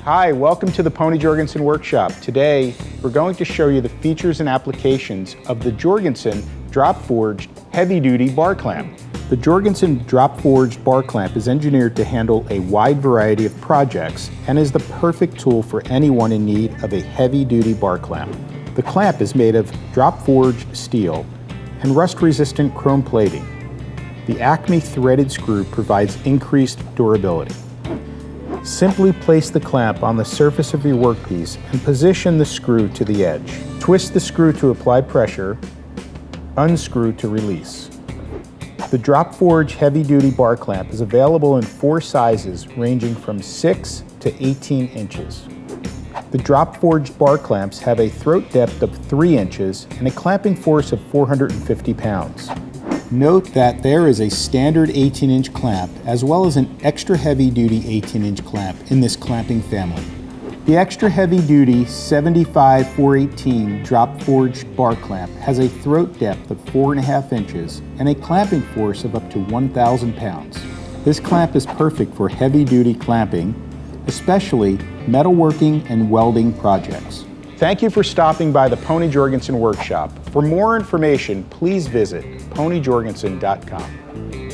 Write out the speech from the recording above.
Hi, welcome to the Pony Jorgensen workshop. Today, we're going to show you the features and applications of the Jorgensen drop-forged heavy-duty bar clamp. The Jorgensen drop-forged bar clamp is engineered to handle a wide variety of projects and is the perfect tool for anyone in need of a heavy-duty bar clamp. The clamp is made of drop-forged steel and rust-resistant chrome plating. The Acme threaded screw provides increased durability. Simply place the clamp on the surface of your workpiece and position the screw to the edge. Twist the screw to apply pressure, unscrew to release. The drop-forged heavy-duty bar clamp is available in 4 sizes ranging from 6 to 18 inches. The drop-forged bar clamps have a throat depth of 3 inches and a clamping force of 450 pounds. Note that there is a standard 18-inch clamp as well as an extra heavy-duty 18-inch clamp in this clamping family. The extra heavy-duty 75-418 drop-forged bar clamp has a throat depth of 4.5 inches and a clamping force of up to 1,000 pounds. This clamp is perfect for heavy-duty clamping, especially metalworking and welding projects. Thank you for stopping by the Pony Jorgensen workshop. For more information, please visit ponyjorgensen.com.